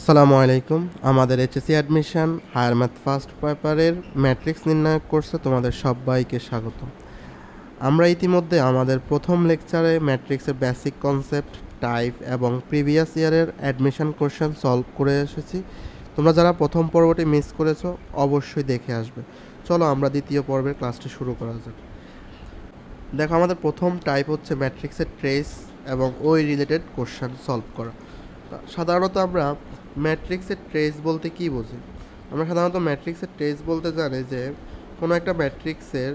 আসসালামু আলাইকুম। আমাদের HSC admission higher math first পেপারের ম্যাট্রিক্স নির্ণয় কোর্সে তোমাদের সবাইকে স্বাগত। আমরা ইতিমধ্যে আমাদের প্রথম লেকচারে ম্যাট্রিক্সের বেসিক কনসেপ্ট, টাইপ এবং প্রিভিয়াস ইয়ারের অ্যাডমিশন কোশ্চেন সলভ করে এসেছি। তোমরা যারা প্রথম পর্বটি মিস করেছো অবশ্যই দেখে আসবে। চলো আমরা দ্বিতীয় পর্বের ক্লাসটি শুরু করা যাক। দেখো, আমাদের প্রথম টাইপ হচ্ছে ম্যাট্রিক্সের ট্রেস এবং ওই রিলেটেড কোশ্চেন সলভ করা। সাধারণত আমরা ম্যাট্রিক্সের ট্রেস বলতে কী বুঝি? আমরা সাধারণত ম্যাট্রিক্সের ট্রেস বলতে জানি যে কোনো একটা ম্যাট্রিক্সের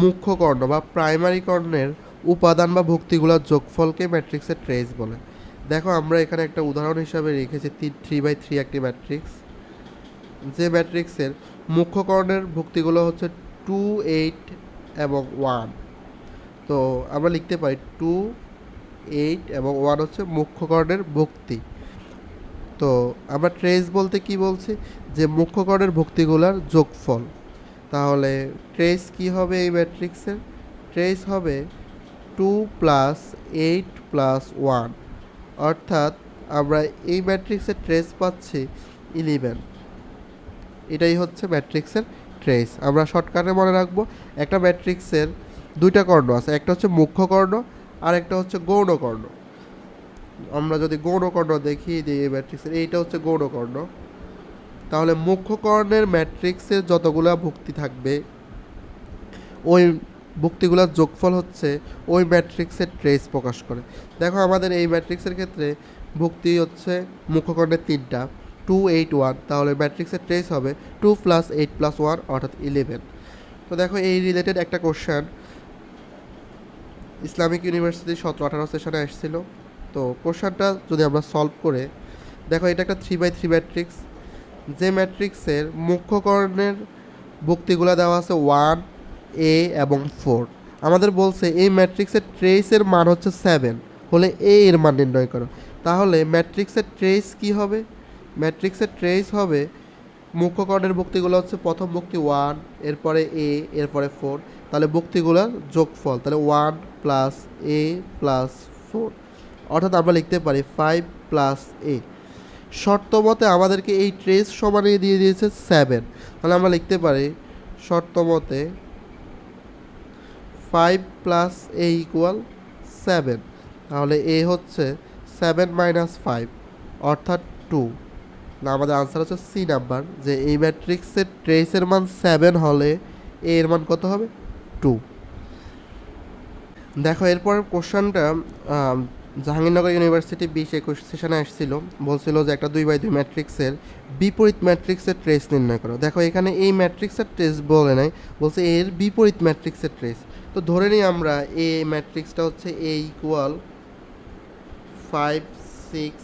মুখ্য কর্ণ বা প্রাইমারি কর্ণের উপাদান বা ভুক্তিগুলোর যোগফলকে ম্যাট্রিক্সের ট্রেস বলে। দেখো, আমরা এখানে একটা উদাহরণ হিসাবে রেখেছি 3/3 একটি ম্যাট্রিক্স, যে ম্যাট্রিক্সের মুখ্য কর্ণের ভুক্তিগুলো হচ্ছে 2, 8 এবং 1। তো আমরা লিখতে পারি 2, 8 এবং 1 হচ্ছে মুখ্য কর্ণের ভুক্তি। তো আমরা ট্রেস বলতে কি বলছি? যে মুখ্য কর্ণের ভুক্তিগুলোর যোগফল। তাহলে ট্রেস কি হবে এই ম্যাট্রিক্সের? ট্রেস হবে 2 + 8 + 1, অর্থাৎ আমরা এই ম্যাট্রিক্সের ট্রেস পাচ্ছি 11। এটাই হচ্ছে ম্যাট্রিক্সের ট্রেস। আমরা শর্টকাটে মনে রাখবো, একটা ম্যাট্রিক্সের দুইটা কর্ণ আছে, একটা হচ্ছে মুখ্য কর্ণ আর একটা হচ্ছে গৌণ কর্ণ। আমরা যদি গৌণকর্ণ দেখিয়ে দিই এই ম্যাট্রিক্সের, এইটা হচ্ছে গৌণকর্ণ। তাহলে মুখ্য কর্ণের ম্যাট্রিক্সের যতগুলা ভুক্তি থাকবে ওই ভুক্তিগুলোর যোগফল হচ্ছে ওই ম্যাট্রিক্সের ট্রেস প্রকাশ করে। দেখো, আমাদের এই ম্যাট্রিক্সের ক্ষেত্রে ভুক্তি হচ্ছে মুখ্য কর্ণের 3টা, 2, 8, 1। তাহলে ম্যাট্রিক্সের ট্রেস হবে 2 + 8 + 1 অর্থাৎ 11। তো দেখো, এই রিলেটেড একটা কোশ্চেন ইসলামিক ইউনিভার্সিটি 17-18 সেশনে আসছিল। তো কোশ্চেনটা যদি আমরা সলভ করে দেখো, এটা একটা 3/3 ম্যাট্রিক্স, যে ম্যাট্রিক্সের মুখ্য কর্ণের ভুক্তিগুলো দেওয়া আছে 1, a এবং 4। আমাদের বলছে এই ম্যাট্রিক্সের ট্রেসের মান হচ্ছে 7 হলে a এর মান নির্ণয় করো। তাহলে ম্যাট্রিক্সের ট্রেস কি হবে? ম্যাট্রিক্সের ট্রেস হবে মুখ্য কর্ণের ভুক্তিগুলো হচ্ছে প্রথম ভুক্তি 1, এরপরে a, এরপরে 4। তাহলে ভুক্তিগুলোর যোগফল, তাহলে 1 + a + 4, অর্থাৎ আমরা লিখতে পারি 5 + a। শর্ত মতে আমাদেরকে এই ট্রেস সমানে দিয়ে দিয়েছে 7। তাহলে আমরা লিখতে পারি শর্ত মতে 5 + a = 7। তাহলে a হচ্ছে 7 - 5 অর্থাৎ 2। না, আমাদের আনসার হচ্ছে সি নাম্বার, যে এই ম্যাট্রিক্সের ট্রেসের মান 7 হলে a এর মান কত হবে? 2। দেখো, এরপর কোশ্চেনটা জাহাঙ্গীরনগর ইউনিভার্সিটি 20-21 সেশনে আসছিল। বলছিল যে একটা 2/2 ম্যাট্রিক্সের বিপরীত ম্যাট্রিক্সের ট্রেস নির্ণয় করো। দেখো, এখানে এই ম্যাট্রিক্সের ট্রেস বলে নাই, বলছে এর বিপরীত ম্যাট্রিক্সের ট্রেস। তো ধরে নিই আমরা এই ম্যাট্রিক্সটা হচ্ছে a = 5, 6,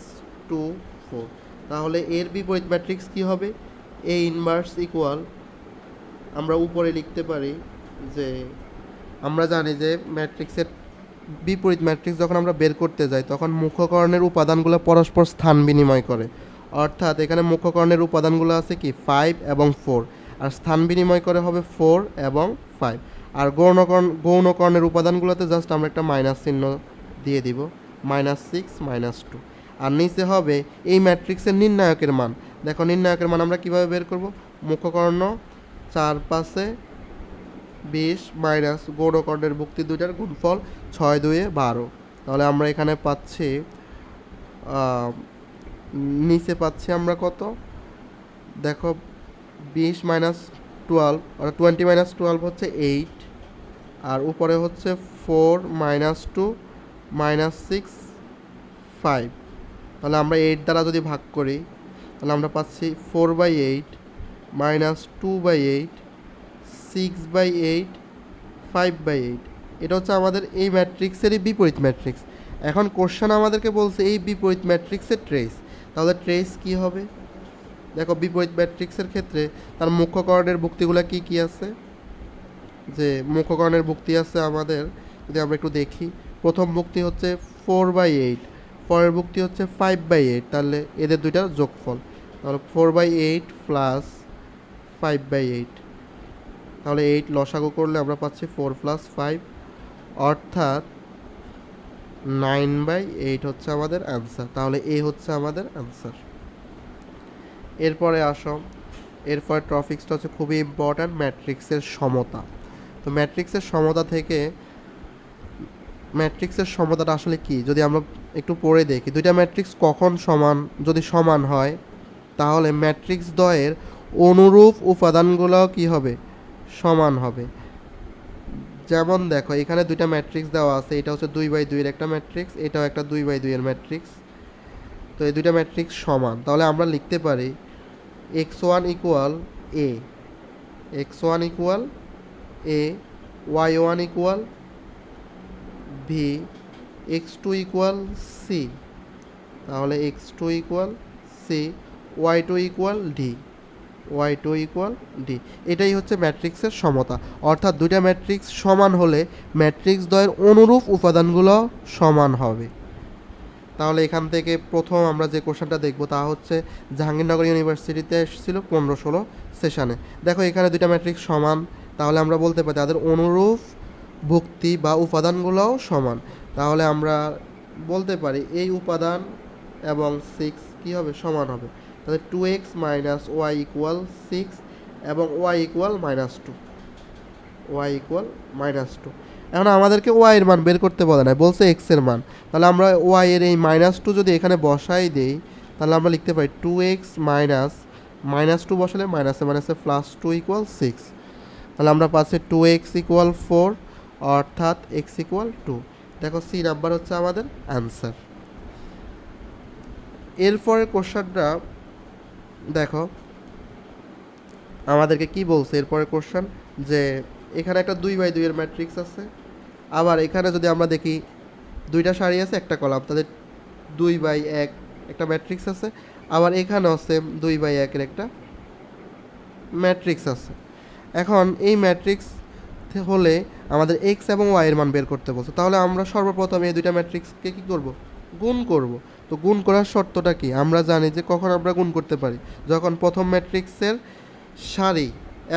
2, 4। তাহলে এর বিপরীত ম্যাট্রিক্স কি হবে? a ইনভার্স ইকুয়াল, আমরা উপরে লিখতে পারি যে আমরা জানি যে ম্যাট্রিক্সের বিপরীত ম্যাট্রিক্স যখন আমরা বের করতে যাই তখন মুখ্য কর্ণের উপাদানগুলো পরস্পর স্থান বিনিময় করে। অর্থাৎ এখানে মুখ্য কর্ণের উপাদানগুলো আছে কি 5 এবং 4, আর স্থান বিনিময় করে হবে 4 এবং 5। আর গৌণ কর্ণের উপাদানগুলোতে জাস্ট আমরা একটা মাইনাস চিহ্ন দিয়ে দিব, -6 -2। আর নিচে হবে এই ম্যাট্রিক্সের নির্ণায়কের মান। দেখো, নির্ণায়কের মান আমরা কীভাবে বের করব? মুখ্য কর্ণ 4 × 5 = 20 মাইনাস গৌণকর্ণের ভুক্তি দুইটার গুণফল 6 × 2 = 12। তাহলে আমরা এখানে পাচ্ছি নিচে পাচ্ছি আমরা কত? দেখো, 20 - 12 অর্থাৎ 20 - 12 হচ্ছে 8, আর উপরে হচ্ছে 4 - 2 -6 5। তাহলে আমরা 8 দ্বারা যদি ভাগ করি তাহলে আমরা পাচ্ছি 4/8 -2/8 6/8 5/8। এটা হচ্ছে আমাদের এই ম্যাট্রিক্সেরই বিপরীত ম্যাট্রিক্স। এখন কোশ্চেন আমাদেরকে বলছে এই বিপরীত ম্যাট্রিক্সের ট্রেস। তাহলে ট্রেস কি হবে? দেখো, বিপরীত ম্যাট্রিক্সের ক্ষেত্রে তার মুখ্য কর্ণের ভুক্তিগুলো কি কি আছে? যে মুখ্য কর্ণের ভুক্তি আছে আমাদের, যদি আমরা একটু দেখি, প্রথম ভুক্তি হচ্ছে 4/8, পরের ভুক্তি হচ্ছে 5/8। তাহলে এদের দুইটার যোগফল, তাহলে 4/8 + 5/8। তাহলে 8 লসাগু করলে আমরা পাচ্ছি 4 + 5, অর্থাৎ 9/8 হচ্ছে আমাদের অ্যান্সার। তাহলে এ হচ্ছে আমাদের অ্যান্সার। এরপরে আসো, এরপরে টপিক্সটা হচ্ছে খুবই ইম্পর্ট্যান্ট, ম্যাট্রিক্সের সমতা। তো ম্যাট্রিক্সের সমতা থেকে, ম্যাট্রিক্সের সমতাটা আসলে কি যদি আমরা একটু পড়ে দেখি, দুইটা ম্যাট্রিক্স কখন সমান, যদি সমান হয় তাহলে ম্যাট্রিক্স দ্বয়ের অনুরূপ উপাদানগুলোও কি হবে, সমান হবে। যেমন দেখো এখানে দুইটা ম্যাট্রিক্স দেওয়া আছে, এটা হচ্ছে 2/2 এর একটা ম্যাট্রিক্স, এটাও একটা 2/2 এর ম্যাট্রিক্স। তো এই দুইটা ম্যাট্রিক্স সমান, তাহলে আমরা লিখতে পারি x1 equal a, x1 equal a, y1 equal b, x2 equal c, তাহলে x2 equal c, y2 equal d, y2 equal d। এটাই হচ্ছে ম্যাট্রিক্সের সমতা, অর্থাৎ দুইটা ম্যাট্রিক্স সমান হলে ম্যাট্রিক্স দ্বয়ের অনুরূপ উপাদানগুলো সমান হবে। তাহলে এখান থেকে প্রথম আমরা যে কোশ্চেনটা দেখব তা হচ্ছে জাহাঙ্গীরনগর ইউনিভার্সিটিতে এসেছিল 15-16 সেশনে। দেখো এখানে দুইটা ম্যাট্রিক্স সমান, তাহলে আমরা বলতে পারি তাদের অনুরূপ ভুক্তি বা উপাদানগুলোও সমান। তাহলে আমরা বলতে পারি এই উপাদান এবং 6 কী হবে, সমান হবে। তাহলে 2x - y ইকুয়াল 6 এবং y ইকুয়াল -2, y ইকুয়াল -2। এখন আমাদেরকে y এর মান বের করতে বলে না, বলছে x এর মান। তাহলে আমরা y এর এই -2 যদি এখানে বসাই দেই, তাহলে আমরা লিখতে পারি 2x -2 বসালে মাইনাসে +2 ইকুয়াল 6। তাহলে আমরা পাচ্ছি 2x ইকুয়াল 4, অর্থাৎ x ইকুয়াল 2। দেখো সি নাম্বার হচ্ছে আমাদের অ্যান্সার। এরপরের কোশ্চেনটা দেখো আমাদেরকে কি বলছে, এরপরের কোশ্চেন যে এখানে একটা 2/2 এর ম্যাট্রিক্স আছে, আবার এখানে যদি আমরা দেখি দুইটা সারি আছে একটা কলাম, তাদের 2/1 একটা ম্যাট্রিক্স আছে, আবার এখানেও সেম 2/1 এর একটা ম্যাট্রিক্স আছে। এখন এই ম্যাট্রিক্স হলে আমাদের এক্স এবং ওয়াই এর মান বের করতে বলছে, তাহলে আমরা সর্বপ্রথম এই দুইটা ম্যাট্রিক্সকে কী করব, গুণ করব। তো গুণ করার শর্তটা কি, আমরা জানি যে কখন আমরা গুণ করতে পারি, যখন প্রথম ম্যাট্রিক্সের সারি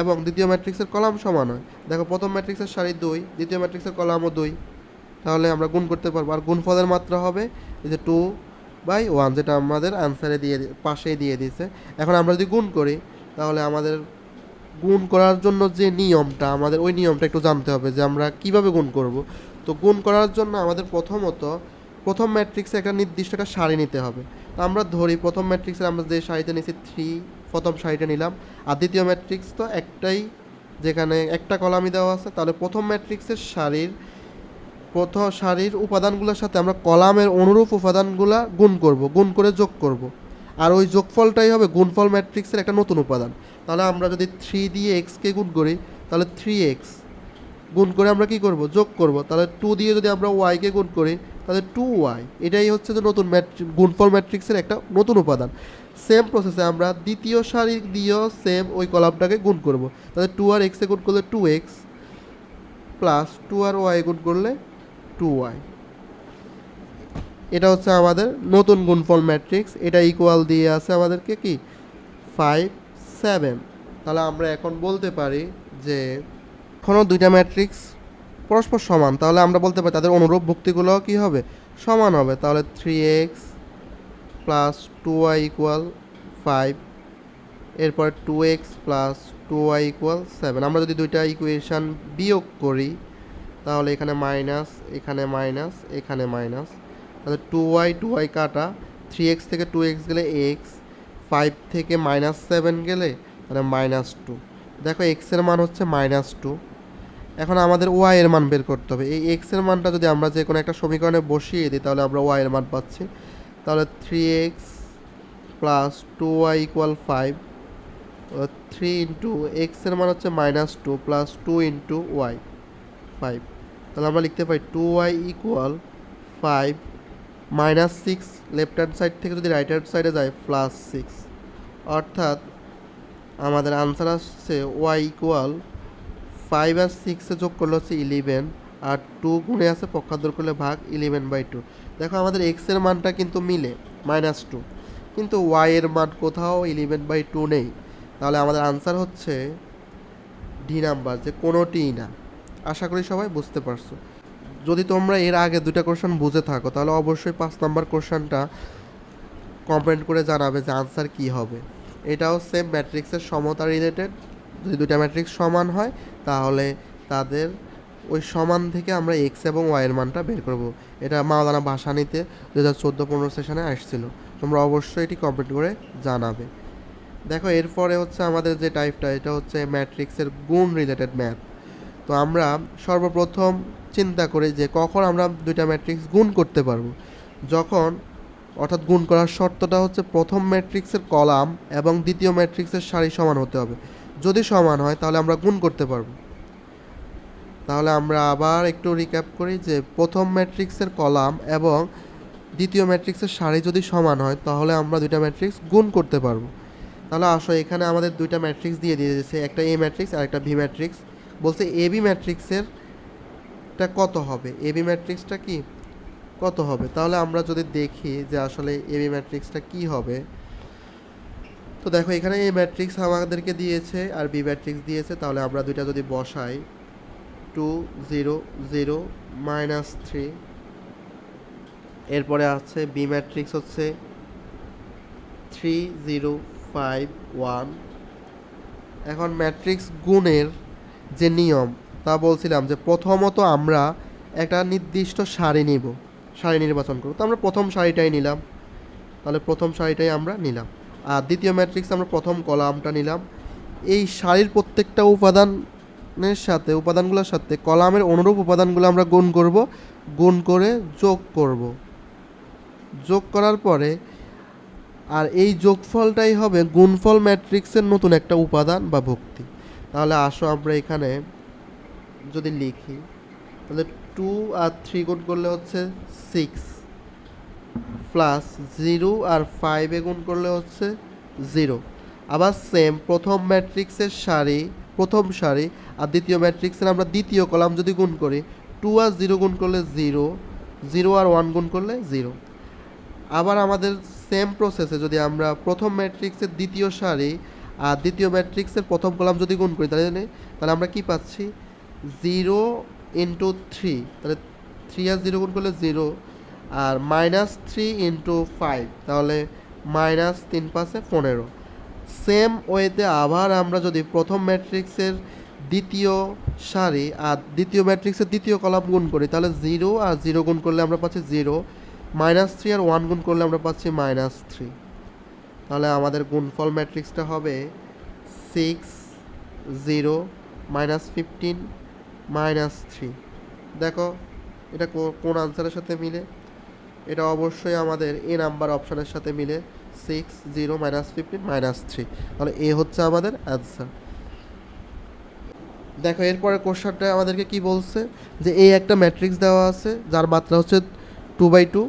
এবং দ্বিতীয় ম্যাট্রিক্সের কলাম সমান হয়। দেখো প্রথম ম্যাট্রিক্সের সারি 2, দ্বিতীয় ম্যাট্রিক্সের কলামও 2, তাহলে আমরা গুণ করতে পারবো। আর গুণফলের মাত্রা হবে এই যে 2/1, যেটা আমাদের অ্যান্সারে পাশেই দিয়ে দিয়েছে। এখন আমরা যদি গুণ করি তাহলে আমাদের গুণ করার জন্য যে নিয়মটা, আমাদের ওই নিয়মটা একটু জানতে হবে যে আমরা কিভাবে গুণ করব। তো গুণ করার জন্য আমাদের প্রথম ম্যাট্রিক্সে একটা নির্দিষ্ট একটা সারি নিতে হবে। তো আমরা ধরি প্রথম ম্যাট্রিক্সে আমরা যে সারিতে নিয়েছি 3, প্রথম সারিটা নিলাম, আর দ্বিতীয় ম্যাট্রিক্স তো একটাই, যেখানে একটা কলামই দেওয়া আছে। তাহলে প্রথম ম্যাট্রিক্সের সারির উপাদানগুলোর সাথে আমরা কলামের অনুরূপ উপাদানগুলো গুণ করব, গুণ করে যোগ করব, আর ওই যোগফলটাই হবে গুণফল ম্যাট্রিক্সের একটা নতুন উপাদান। তাহলে আমরা যদি 3 দিয়ে এক্সকে গুণ করি তাহলে 3x, গুণ করে আমরা কি করব, যোগ করব। তাহলে 2 দিয়ে যদি আমরা ওয়াইকে গুণ করি তাহলে 2y, এটাই হচ্ছে যে নতুন গুণফল ম্যাট্রিক্সের একটা নতুন উপাদান। সেম প্রসেসে আমরা দ্বিতীয় সারি দিয়েও সেম ওই কলামটাকে গুণ করব। তাহলে 2 আর এক্সে গুণ করলে 2x, প্লাস 2 আর ওয়াই গুণ করলে 2y। এটা হচ্ছে আমাদের নতুন গুণফল ম্যাট্রিক্স, এটা ইকুয়াল দিয়ে আছে আমাদেরকে কি 5, 7। তাহলে আমরা এখন বলতে পারি যে এখনও দুইটা ম্যাট্রিক্স পরস্পর সমান, তাহলে আমরা বলতে পারি তাদের অনুরূপ ভুক্তিগুলো কি হবে, সমান হবে। তাহলে 3x প্লাস 2y ইকুয়াল 5, এরপর 2x প্লাস 2y ইকুয়াল 7। আমরা যদি দুইটা ইকুয়েশান বিয়োগ করি তাহলে এখানে মাইনাস, এখানে মাইনাস, এখানে মাইনাস, তাহলে 2y কাটা, 3x থেকে 2x গেলে x, 5 থেকে -7 গেলে তাহলে -2। দেখো x এর মান হচ্ছে -2। এখন আমাদের y এর মান বের করতে হবে। এই x এর মানটা যদি আমরা যে কোনো একটা সমীকরণে বসিয়ে দিই তাহলে আমরা y এর মান পাচ্ছি। তাহলে 3x plus 2y equal 5, 3 into x এর মান হচ্ছে -2 প্লাস 2 ইন্টু y 5। তাহলে আমরা লিখতে পারি 2y equal 5 -6, left hand side থেকে যদি রাইট হ্যান্ড সাইডে যায় +6, অর্থাৎ আমাদের আনসার আসছে y ইকুয়াল 5 আর 6 যোগ করলে হচ্ছে 11, আর 2 গুণে আছে পক্ষান্তর করলে ভাগ 11/2। দেখো আমাদের x এর মানটা কিন্তু মিলে -2, কিন্তু y এর মান কোথাও 11/2 নেই। তাহলে আমাদের আনসার হচ্ছে ডি নাম্বার, যে কোনোটিই না। আশা করি সবাই বুঝতে পারছো। যদি তোমরা এর আগে দুটা কোশ্চেন বুঝে থাকো তাহলে অবশ্যই 5 নাম্বার কোশ্চেনটা কমেন্ট করে জানাবে যে আনসার কী হবে। এটাও সেম ম্যাট্রিক্সের সমতা রিলেটেড। যদি দুইটা ম্যাট্রিক্স সমান হয় তাহলে তাদের ওই সমান থেকে আমরা এক্স এবং ওয়াইয়ের মানটা বের করব। এটা মাওলানা ভাসানীতে 2014-15 সেশনে আসছিল। তোমরা অবশ্যই এটি কমপ্লিট করে জানাবে। দেখো এরপরে হচ্ছে আমাদের যে টাইপটা, এটা হচ্ছে ম্যাট্রিক্সের গুণ রিলেটেড ম্যাথ। তো আমরা সর্বপ্রথম চিন্তা করি যে কখন আমরা দুইটা ম্যাট্রিক্স গুণ করতে পারবো। যখন, অর্থাৎ গুণ করার শর্তটা হচ্ছে প্রথম ম্যাট্রিক্সের কলাম এবং দ্বিতীয় ম্যাট্রিক্সের সারি সমান হতে হবে। যদি সমান হয় তাহলে আমরা গুণ করতে পারবো। তাহলে আমরা আবার একটু রিক্যাপ করি যে প্রথম ম্যাট্রিক্সের কলাম এবং দ্বিতীয় ম্যাট্রিক্সের সারি যদি সমান হয় তাহলে আমরা দুইটা ম্যাট্রিক্স গুণ করতে পারবো। তাহলে আসো এখানে আমাদের দুইটা ম্যাট্রিক্স দিয়ে দিয়েছে, একটা এ ম্যাট্রিক্স আর একটা ভি ম্যাট্রিক্স। বলছে এ বি ম্যাট্রিক্সের কত হবে, এ বি ম্যাট্রিক্সটা কি কত হবে। তাহলে আমরা যদি দেখি যে আসলে এ বি ম্যাট্রিক্সটা কি হবে, তো দেখো এখানে এ ম্যাট্রিক্স আমাদেরকে দিয়েছে আর বি ম্যাট্রিক্স দিয়েছে। তাহলে আমরা দুইটা যদি বসাই 2 0 0 -3, এরপরে আছে বি ম্যাট্রিক্স হচ্ছে 3 0 5 1। এখন ম্যাট্রিক্স গুণের যে নিয়ম তা বলছিলাম যে প্রথমত আমরা একটা নির্দিষ্ট সারি নিব, সারি নির্বাচন করব। তো আমরা প্রথম সারিটাই নিলাম, তাহলে প্রথম সারিটাই আমরা নিলাম। আর দ্বিতীয় ম্যাট্রিক্স আমরা প্রথম কলামটা নিলাম। এই সারির প্রত্যেকটা উপাদানগুলোর সাথে কলামের অনুরূপ উপাদানগুলো আমরা গুণ করব, গুণ করে যোগ করব। যোগ করার পরে আর এই যোগফলটাই হবে গুণফল ম্যাট্রিক্সের নতুন একটা উপাদান বা ভুক্তি। তাহলে আসো আমরা এখানে যদি লিখি, তাহলে 2 আর 3 গুণ করলে হচ্ছে 6 প্লাস 0 আর 5 গুণ করলে হচ্ছে 0। আবার সেম প্রথম ম্যাট্রিক্সের প্রথম সারি আর দ্বিতীয় ম্যাট্রিক্সের আমরা দ্বিতীয় কলাম যদি গুণ করি, 2 আর 0 গুণ করলে 0, 0 আর 1 গুণ করলে 0। আবার আমাদের সেম প্রসেসে যদি আমরা প্রথম ম্যাট্রিক্সের দ্বিতীয় সারি আর দ্বিতীয় ম্যাট্রিক্সের প্রথম কলাম যদি গুণ করি তাহলে আমরা কি পাচ্ছি 0 × 3, তাহলে 3 আর 0 গুণ করলে 0, আর -3 × 5, তাহলে -3 পাশে 15। সেম ওয়েতে আবার আমরা যদি প্রথম ম্যাট্রিক্সের দ্বিতীয় সারি আর দ্বিতীয় ম্যাট্রিক্সের দ্বিতীয় কলাম গুণ করি, তাহলে 0 আর 0 গুণ করলে আমরা পাচ্ছি 0, -3 আর 1 গুণ করলে আমরা পাচ্ছি -3। তাহলে আমাদের গুণফল ম্যাট্রিক্সটা হবে 6 0 -15 -3। দেখো এটা কোন আনসারের সাথে মিলে, এটা অবশ্যই আমাদের এ নাম্বার অপশানের সাথে মিলে, 6 0 -15 -3। তাহলে এ হচ্ছে আমাদের অ্যান্সার। দেখো এরপরে কোশ্চেনটা আমাদেরকে কি বলছে যে এই একটা ম্যাট্রিক্স দেওয়া আছে যার মাত্রা হচ্ছে 2/2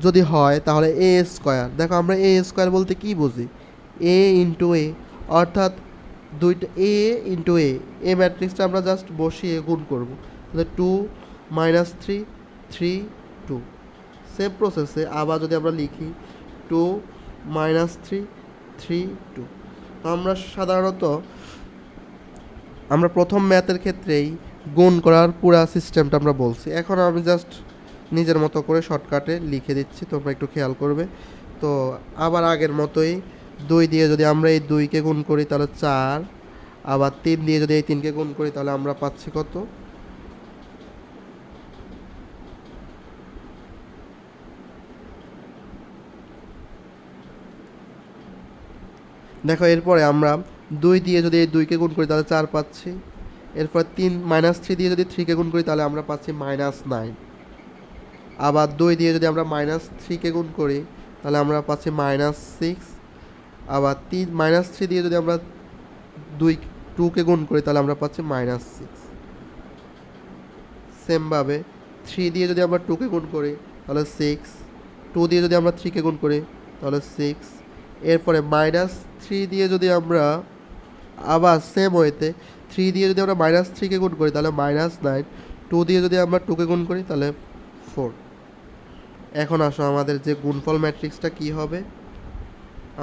যদি হয় তাহলে এ স্কোয়ার। দেখো আমরা এ স্কোয়ার বলতে কি বুঝি, এ ইন্টু এ, অর্থাৎ দুইটা এ ইন্টু এ ম্যাট্রিক্সটা আমরা জাস্ট বসিয়ে গুণ করব। তাহলে 2 -3 3 2। সেম প্রসেসে আবার যদি আমরা লিখি 2 -3 3 2। আমরা সাধারণত আমরা প্রথম ম্যাথের ক্ষেত্রেই গুণ করার পুরো সিস্টেমটা আমরা বলছি। এখন আমি জাস্ট নিজের মতো করে শর্টকাটে লিখে দিচ্ছি, তোমরা একটু খেয়াল করবে। তো আবার আগের মতোই 2 দিয়ে যদি আমরা এই 2কে গুণ করি তাহলে 4, আবার 3 দিয়ে যদি এই 3কে গুণ করি তাহলে আমরা পাচ্ছি কত, দেখো এরপরে আমরা 2 দিয়ে যদি এই 2কে গুণ করি তাহলে 4 পাচ্ছি। এরপর -3 দিয়ে যদি 3কে গুণ করি তাহলে আমরা পাচ্ছি -9। আবার 2 দিয়ে যদি আমরা -3কে গুণ করি তাহলে আমরা পাচ্ছি -6। আবার -3 দিয়ে যদি আমরা 2কে গুণ করি তাহলে আমরা পাচ্ছি -6। সেমভাবে 3 দিয়ে যদি আমরা 2কে গুণ করি তাহলে 6, 2 দিয়ে যদি আমরা 3কে গুণ করি তাহলে 6। এরপরে -3 দিয়ে যদি আমরা আবার সেম ওয়েতে 3 দিয়ে যদি আমরা -3কে গুণ করি তাহলে -9, 2 দিয়ে যদি আমরা 2কে গুণ করি তাহলে 4। এখন আসো আমাদের যে গুণফল ম্যাট্রিক্সটা কি হবে,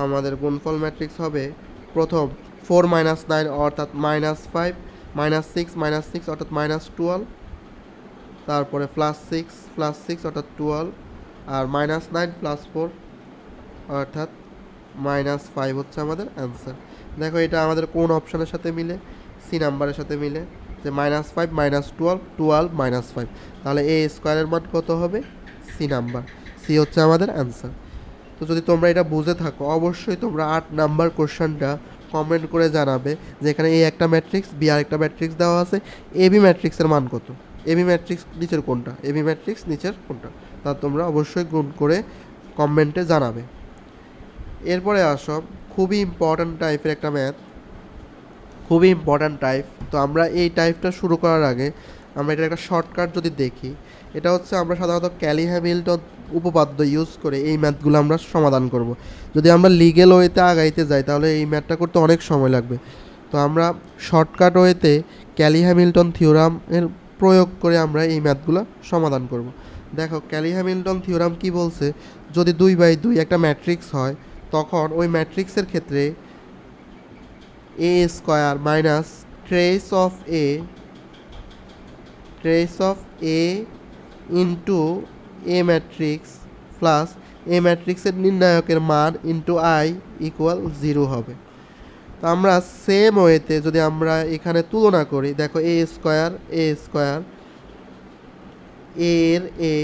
আমাদের গুণফল ম্যাট্রিক্স হবে প্রথম 4 - 9 অর্থাৎ -5, -6 -6 অর্থাৎ -12, তারপরে +6 অর্থাৎ 12, আর -9 + 4 অর্থাৎ -5 হচ্ছে আমাদের অ্যান্সার। দেখো এটা আমাদের কোন অপশনের সাথে মিলে, সি নাম্বারের সাথে মিলে, যে -5 -12 12 -5, তাহলে এ স্কোয়ারের মান কত হবে, সি নাম্বার, সি হচ্ছে আমাদের অ্যান্সার। তো যদি তোমরা এটা বুঝে থাকো অবশ্যই তোমরা 8 নাম্বার কোশ্চেনটা কমেন্ট করে জানাবে যে এখানে এ একটা ম্যাট্রিক্স, বি আরেকটা ম্যাট্রিক্স দেওয়া আছে, এবি ম্যাট্রিক্সের মান কত, এবি ম্যাট্রিক্স নিচের কোনটা, এবি ম্যাট্রিক্স নিচের কোনটা, তা তোমরা অবশ্যই গুণ করে কমেন্টে জানাবে। এরপরে আসো খুবই ইম্পর্ট্যান্ট টাইপের একটা ম্যাথ, খুবই ইম্পর্ট্যান্ট টাইপ। তো আমরা এই টাইপটা শুরু করার আগে আমরা এটার একটা শর্টকাট যদি দেখি, এটা হচ্ছে আমরা সাধারণত ক্যালি হ্যামিল্টন উপপাদ্য ইউজ করে এই ম্যাথগুলো আমরা সমাধান করব। যদি আমরা লিগেল ওয়েতে আগাইতে যাই তাহলে এই ম্যাথটা করতে অনেক সময় লাগবে। তো আমরা শর্টকাট ওয়েতে ক্যালি হ্যামিল্টন থিওরামের প্রয়োগ করে আমরা এই ম্যাথগুলো সমাধান করব। দেখো ক্যালি হ্যামিল্টন থিওরাম কি বলছে, যদি 2/2 একটা ম্যাট্রিক্স হয় তখন ওই ম্যাট্রিক্সের ক্ষেত্রে A square minus trace of A into A matrix plus A ম্যাট্রিক্সের নির্ণায়কের মান ইন্টু আই ইকুয়াল 0 হবে। তো আমরা সেম ওয়েতে যদি আমরা এখানে তুলনা করি, দেখো এ স্কোয়ার এর এ,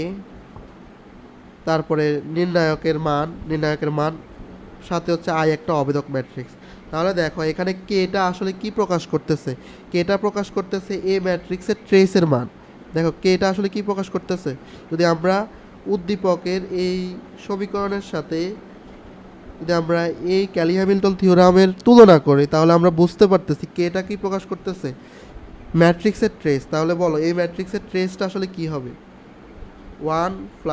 তারপরে নির্ণায়কের মান সাথে হচ্ছে আই একটা অবেদক ম্যাট্রিক্স। তাহলে দেখো এখানে কেটা আসলে কি প্রকাশ করতেছে, কেটা প্রকাশ করতেছে এ ম্যাট্রিক্সের ট্রেসের মান। দেখো কেটা আসলে কি প্রকাশ করতেছে, যদি আমরা উদ্দীপকের এই সমীকরণের সাথে যদি আমরা এই ক্যালি হ্যামিল্টন থিওরামের তুলনা করি তাহলে আমরা বুঝতে পারতেছি কেটা কি প্রকাশ করতেছে, ম্যাট্রিক্সের ট্রেস। তাহলে বলো এই ম্যাট্রিক্সের ট্রেসটা আসলে কি হবে, 1 +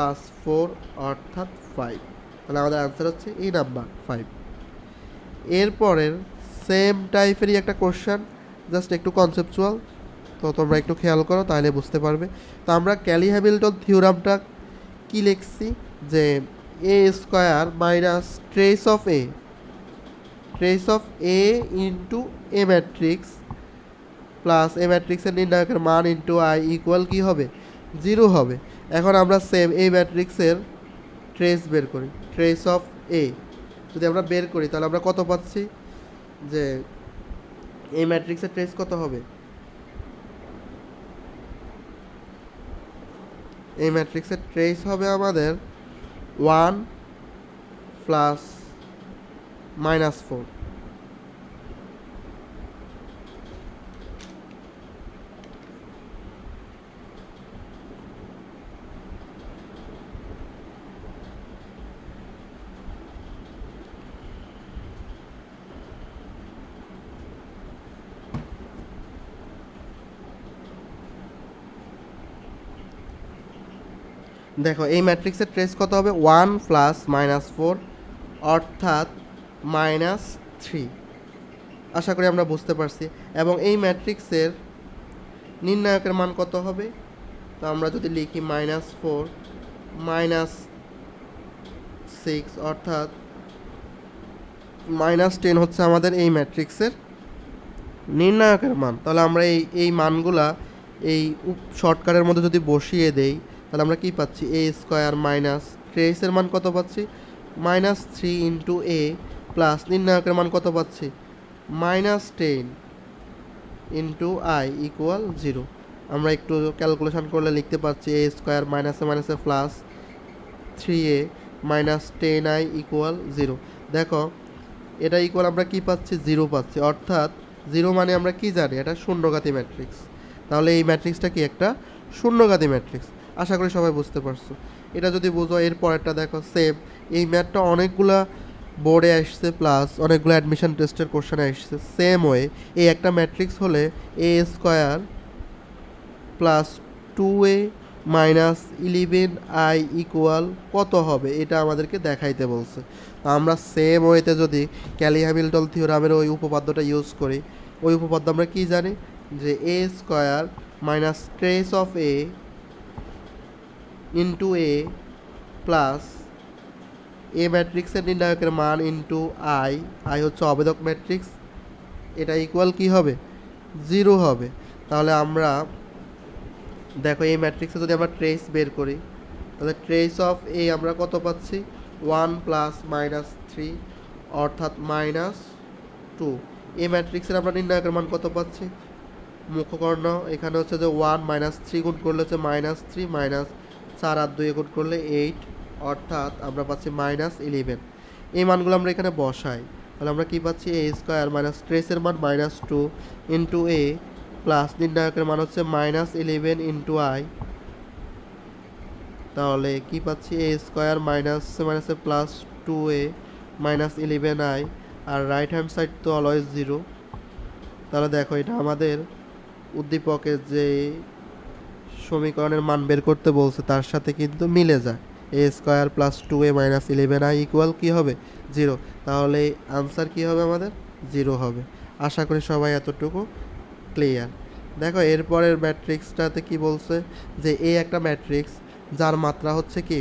4 অর্থাৎ 5, তাহলে আমাদের আনসার হচ্ছে এই নাম্বার 5। এরপরের সেম টাইপেরই একটা কোশ্চেন, জাস্ট একটু কনসেপচুয়াল, তো তোমরা একটু খেয়াল করো তাহলে বুঝতে পারবে। তো আমরা ক্যালি হ্যামিল্টন থিওরামটা কি লিখছি, যে A square minus trace of A into A matrix plus A ম্যাট্রিক্সের নির্ণায়কের মান ইন্টু আই ইকুয়াল কী হবে, 0 হবে। এখন আমরা সেম এই ম্যাট্রিক্সের ট্রেস বের করি, ট্রেস অফ এ যদি আমরা বের করি তাহলে আমরা কত পাচ্ছি, যে এই ম্যাট্রিক্সের ট্রেস কত হবে, এই ম্যাট্রিক্সের ট্রেস হবে আমাদের 1 + -4। দেখো এই ম্যাট্রিক্সের ট্রেস কত হবে, 1 + -4 অর্থাৎ -3। আশা করি আমরা বুঝতে পারছি। এবং এই ম্যাট্রিক্সের নির্ণায়কের মান কত হবে, তো আমরা যদি লিখি -4 -6 অর্থাৎ -10 হচ্ছে আমাদের এই ম্যাট্রিক্সের নির্ণায়কের মান। তাহলে আমরা এই মানগুলা এই শর্টকাটের মধ্যে যদি বসিয়ে দেই তাহলে আমরা কি পাচ্ছি, এ স্কোয়ার মাইনাস ট্রেসের মান কত পাচ্ছি, -3 ইন্টু এ প্লাস নির্ণায়কের মান কত পাচ্ছি, -10 ইন্টু আই ইকুয়াল 0। আমরা একটু ক্যালকুলেশন করলে লিখতে পারছি এ স্কোয়ার মাইনাসে প্লাস 3a -10i ইকুয়াল 0। দেখো এটা ইকুয়াল আমরা কি পাচ্ছি, 0 পাচ্ছি, অর্থাৎ 0 মানে আমরা কি জানি, এটা শূন্যঘাতী ম্যাট্রিক্স। তাহলে এই ম্যাট্রিক্সটা কি একটা শূন্যঘাতী ম্যাট্রিক্স। আশা করি সবাই বুঝতে পারছো। এটা যদি বুঝো এর পরেরটা দেখো সেম, এই ম্যাথটা অনেকগুলা বোর্ডে আসছে প্লাস অনেকগুলো অ্যাডমিশন টেস্টের কোশ্চেনে আসছে। সেম ওয়ে এই একটা ম্যাট্রিক্স হলে এ square plus 2a -11i equal কত হবে, এটা আমাদেরকে দেখাইতে বলছে। তো আমরা সেম ওয়েতে যদি ক্যালি হ্যামিল্টন থিওরামের ওই উপপাদ্যটা ইউজ করি, ওই উপপাদ্য আমরা কি জানি, যে A square minus trace of A into A plus A ম্যাট্রিক্সের নির্ণায়কের মান ইন্টু আই হচ্ছে অবেদক ম্যাট্রিক্স, এটা ইকুয়াল কি হবে, 0 হবে। তাহলে আমরা দেখো এই ম্যাট্রিক্সে যদি আমরা ট্রেস বের করি তাহলে ট্রেস অফ এ আমরা কত পাচ্ছি, 1 + -3 অর্থাৎ -2। এই ম্যাট্রিক্সের আমরা নির্ণায়কের মান কত পাচ্ছি? মুখকর্ণ এখানে হচ্ছে যে 1 -3 গুণ করলে হচ্ছে -3 -4 আর 2 গুণ করলে 8, অর্থাৎ আমরা পাচ্ছি -11। এই মানগুলো আমরা এখানে বসাই, তাহলে আমরা কি পাচ্ছি? a স্কোয়ার মাইনাস ট্রেসের মান -2 ইন্টু a প্লাস নির্ণায়কের মান হচ্ছে -11 ইন্টু i। তাহলে কি পাচ্ছি? a স্কোয়ার মাইনাস মাইনাসে প্লাস 2a -11i, আর রাইট হ্যান্ড সাইড তো অলওয়েজ 0। তাহলে দেখো এটা আমাদের উদ্দীপকের যে সমীকরণের মান বের করতে বলছে তার সাথে কিন্তু মিলে যায়। a square plus 2a -11i equal কী হবে? 0। তাহলে আনসার কী হবে আমাদের? 0 হবে। আশা করি সবাই এতটুকু ক্লিয়ার। দেখো এরপরের ম্যাট্রিক্সটাতে কি বলছে, যে এ একটা ম্যাট্রিক্স যার মাত্রা হচ্ছে কি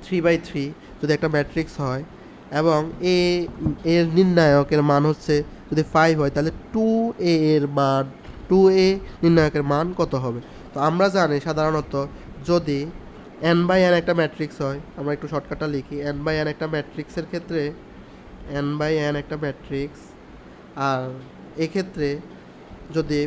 3/3 যদি একটা ম্যাট্রিক্স হয়, এবং এর নির্ণায়কের মান হচ্ছে যদি 5 হয়, তাহলে 2a এর মান 2a নির্ণায়কের মান কত হবে? তো আমরা জানি সাধারণত যদি n/n একটা ম্যাট্রিক্স হয়, আমরা একটু শর্টকাটটা লিখি। n/n একটা ম্যাট্রিক্সের ক্ষেত্রে n/n একটা ম্যাট্রিক্স, আর এক্ষেত্রে যদি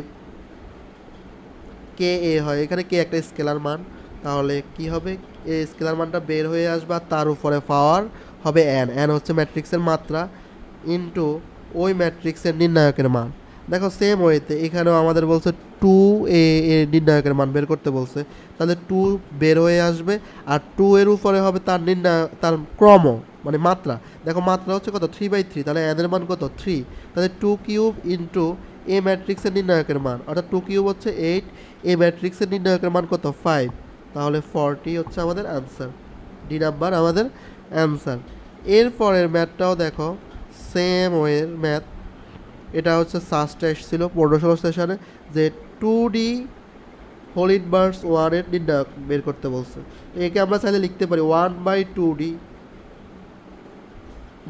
কে এ হয়, এখানে কে একটা স্কেলার মান, তাহলে কি হবে? এই স্কেলার মানটা বের হয়ে আসবে, তার উপরে পাওয়ার হবে n হচ্ছে ম্যাট্রিক্সের মাত্রা ইন্টু ওই ম্যাট্রিক্সের নির্ণায়কের মান। দেখো সেম ওয়েতে এখানেও আমাদের বলছে 2a এর নির্ণায়কের মান বের করতে বলছে, তাহলে 2 বের হয়ে আসবে, আর 2 এর উপরে হবে তার তার ক্রম, মানে মাত্রা। দেখো মাত্রা হচ্ছে কত? 3/3, তাহলে n এর মান কত? 3। তাহলে 2 কিউব ইন্টু এ ম্যাট্রিক্সের নির্ণায়কের মান, অর্থাৎ 2 কিউব হচ্ছে 8, এ ম্যাট্রিক্সের নির্ণায়কের মান কত? 5। তাহলে 40 হচ্ছে আমাদের অ্যান্সার, ডি নাম্বার আমাদের অ্যান্সার। এরপরের ম্যাথটাও দেখো সেম ওয়ের ম্যাথ। এটা হচ্ছে সাস্টে এসেছিল 15-16 সেশনে, যে 2D হোল ইনভার্স 1 এর নির্ণায়ক বের করতে বলছে। একে আমরা চাইলে লিখতে পারি 1/2D।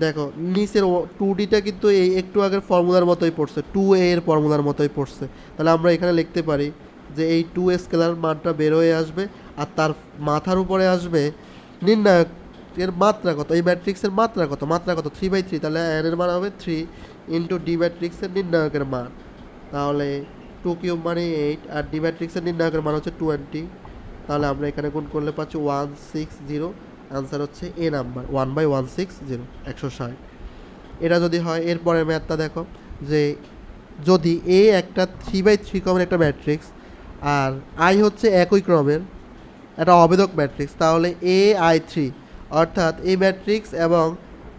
দেখো নিচের 2Dটা কিন্তু এই একটু আগের ফর্মুলার মতোই পড়ছে, 2a এর ফর্মুলার মতোই পড়ছে। তাহলে আমরা এখানে লিখতে পারি যে এই 2a স্কেলার মানটা বের হয়ে আসবে, আর তার মাথার উপরে আসবে নির্ণায়কের মাত্রা কত, এই ম্যাট্রিক্সের মাত্রা কত? মাত্রা কত? 3/3, তাহলে n এর মান হবে 3 ইন্টু ডি ম্যাট্রিক্সের নির্ণায়কের মান, তাহলে 2 কিউব মানে 8, আর ডি ম্যাট্রিক্সের নির্ণায়কের মান হচ্ছে 20। তাহলে আমরা এখানে গুণ করলে পাচ্ছি 160। আনসার হচ্ছে এ নাম্বার 1/160, 160। এটা যদি হয়, এরপরের ম্যাথটা দেখো, যে যদি এ একটা 3/3 ক্রমের একটা ম্যাট্রিক্স, আর আই হচ্ছে একই ক্রমের একটা অবেদক ম্যাট্রিক্স, তাহলে AI3, অর্থাৎ এই ম্যাট্রিক্স এবং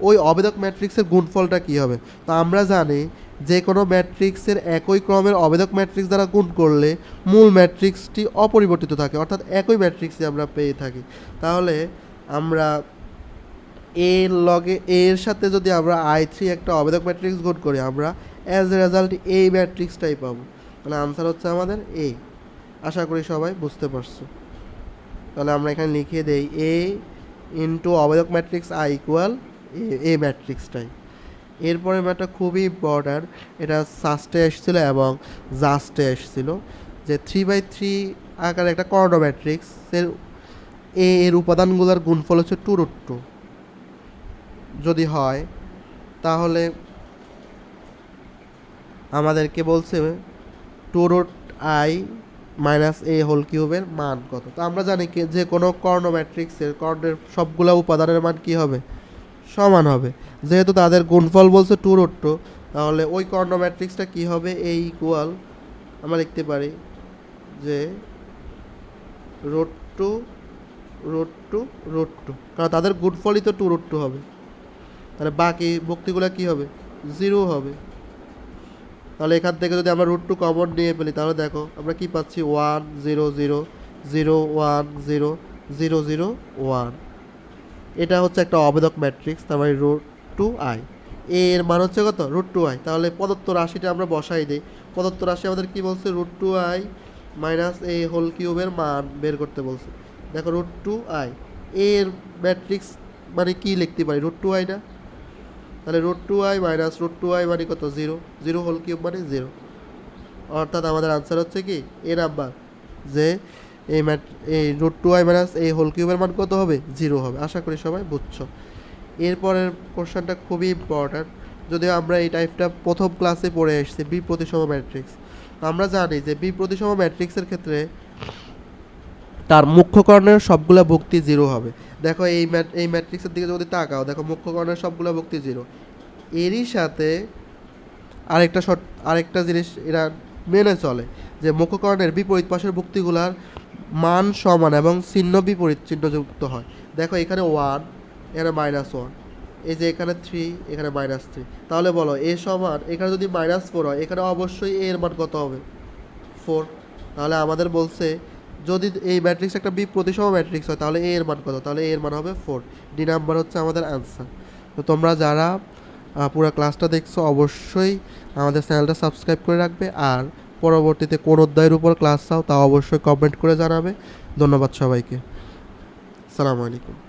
ওই অবেদক ম্যাট্রিক্সের গুণফলটা কী হবে? তো আমরা জানি যে কোনো ম্যাট্রিক্সের একই ক্রমের অবেদক ম্যাট্রিক্স দ্বারা গুণ করলে মূল ম্যাট্রিক্সটি অপরিবর্তিত থাকে, অর্থাৎ একই ম্যাট্রিক্সই আমরা পেয়ে থাকি। তাহলে আমরা এর সাথে যদি আমরা I3 একটা অবেদক ম্যাট্রিক্স গুণ করি, আমরা অ্যাজ এ রেজাল্ট এই ম্যাট্রিক্সটাই পাবো। তাহলে আনসার হচ্ছে আমাদের এ। আশা করি সবাই বুঝতে পারছো। তাহলে আমরা এখানে লিখে দেই এ ইন্টু অবেদক ম্যাট্রিক্স আই ইকুয়াল এ ম্যাট্রিক্সটাই। এরপরে ম্যাটটা খুবই ইম্পর্ট্যান্ট, এটা সাস্টে এসেছিলো এবং জাস্টে এসেছিলো, যে 3/3 আকারে একটা কর্ণ ম্যাট্রিক্সের এর উপাদানগুলোর গুণফল হচ্ছে 2√2 যদি হয়, তাহলে আমাদেরকে বলছে 2√i মাইনাস a হোল কিউবের মান কত। তো আমরা জানি কি যে কোনো কর্ণ ম্যাট্রিক্সের কর্ণের সবগুলো উপাদানের মান কি হবে? সমান হবে। যেহেতু তাদের গুণফল বলছে 2√2, তাহলে ওই কর্ণ ম্যাট্রিক্সটা কি হবে? a ইকুয়াল আমরা লিখতে পারি যে √2 √2 √2, কারণ তাদের গুণফলই তো 2√2 হবে। তাহলে বাকি ভক্তিগুলো কি হবে? 0 হবে। তাহলে এখান থেকে যদি আমরা √2 কমন নিয়ে ফেলি, তাহলে দেখো আমরা কি পাচ্ছি? 1 0 0 0 1 0 0 0 1। এটা হচ্ছে একটা অবেদক ম্যাট্রিক্স, তার মানে √2i। এর মান হচ্ছে কত? √2i। তাহলে প্রদত্ত রাশিটা আমরা বসাই দিই। প্রদত্ত রাশি আমাদের কি বলছে? √2i মাইনাস a হোল কিউবের মান বের করতে বলছে। দেখো √2i এর ম্যাট্রিক্স মানে কি লিখতে পারি? √2i না? তাহলে √2i মাইনাস √2i মানে কত? 0, 0 হোল কিউব মানে 0, অর্থাৎ আমাদের আনসার হচ্ছে কি এ নাম্বার, যে এই √2i মাইনাস এই হোল কিউবের মান কত হবে? 0 হবে। আশা করি সবাই বুঝছো। এরপরের কোশ্চেনটা খুবই ইম্পর্ট্যান্ট, যদিও আমরা এই টাইপটা প্রথম ক্লাসে পড়ে এসেছি, বি প্রতিসম ম্যাট্রিক্স। আমরা জানি যে বি প্রতিসম ম্যাট্রিক্সের ক্ষেত্রে তার মুখ্য কর্ণের সবগুলো ভুক্তি জিরো হবে। দেখো এই ম্যাট্রিক্সের দিকে যদি তাকাও, দেখো মুখ্য কর্ণের সবগুলো ভুক্তি জিরো। এরই সাথে আরেকটা জিনিস এরা মেনে চলে যে মুখ্য কর্ণের বিপরীত পাশের ভুক্তিগুলার মান সমান এবং চিহ্ন বিপরীত চিহ্নযুক্ত হয়। দেখো এখানে 1, এখানে -1, এই যে এখানে 3, এখানে -3। তাহলে বলো এ সমান, এখানে যদি -4 হয়, এখানে অবশ্যই এ এর মান কত হবে? 4। তাহলে আমাদের বলছে যদি এই ম্যাট্রিক্স একটা প্রতিসম ম্যাট্রিক্স হয় তাহলে এ এর মান কত? তাহলে এ এর মান হবে 4। ডি নাম্বার হচ্ছে আমাদের অ্যান্সার। তো তোমরা যারা পুরো ক্লাসটা দেখছো অবশ্যই আমাদের চ্যানেলটা সাবস্ক্রাইব করে রাখবে, আর পরবর্তীতে কোন অধ্যায়ের উপর ক্লাস চাও তা অবশ্যই কমেন্ট করে জানাবে। ধন্যবাদ সবাইকে। আসসালামু আলাইকুম।